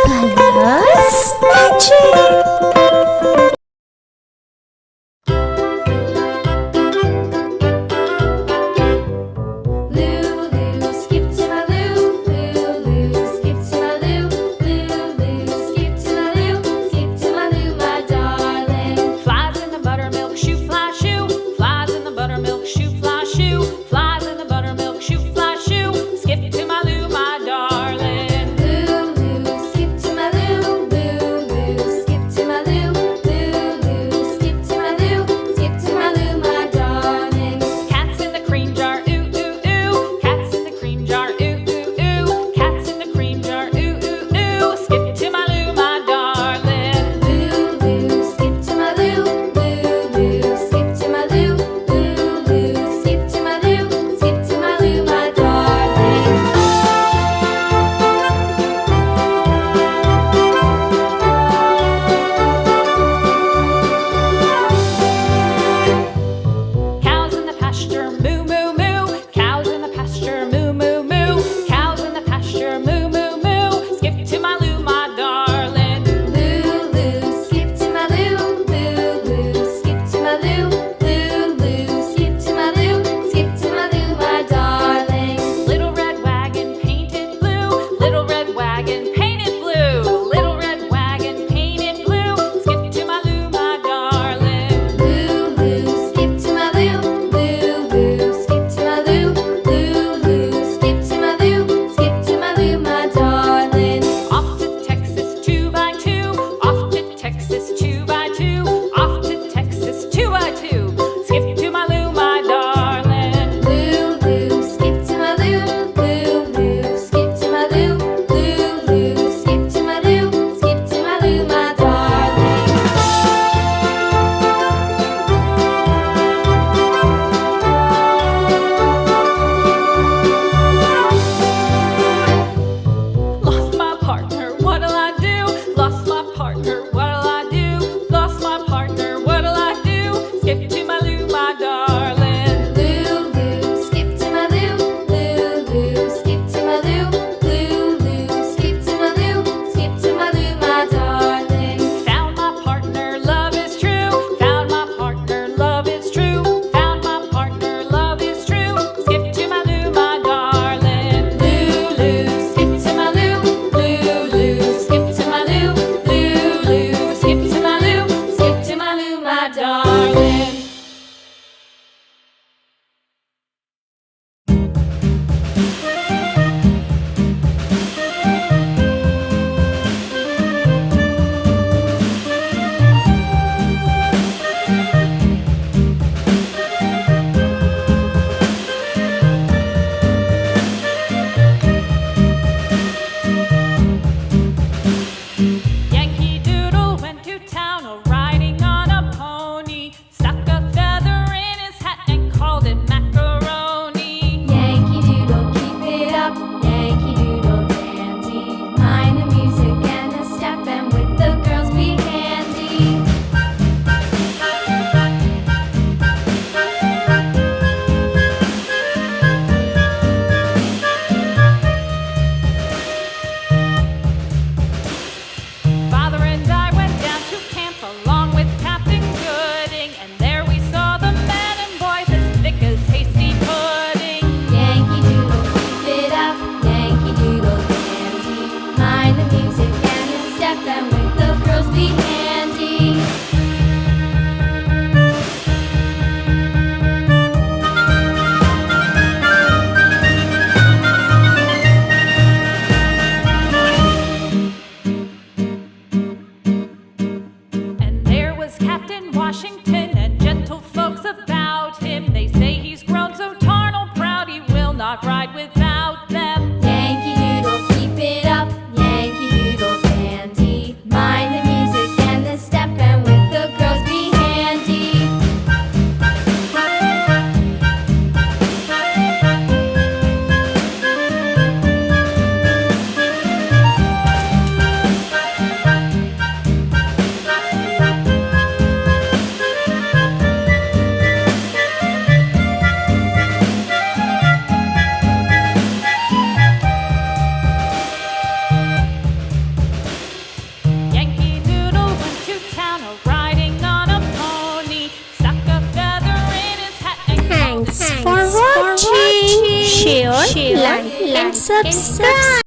Colors Magic! Lulu, skip to my Lou. Lulu, skip to my Lou. Lulu, skip to my Lou. Skip to my Lou, my darling. Flies in the buttermilk shoe, fly shoe. Flies in the buttermilk shoe, fly shoe. Flies in the buttermilk shoe, fly shoe. Skip to my Lou, my darling. Lulu, skip to my Lou. Lulu, skip to my Lou. subscribe.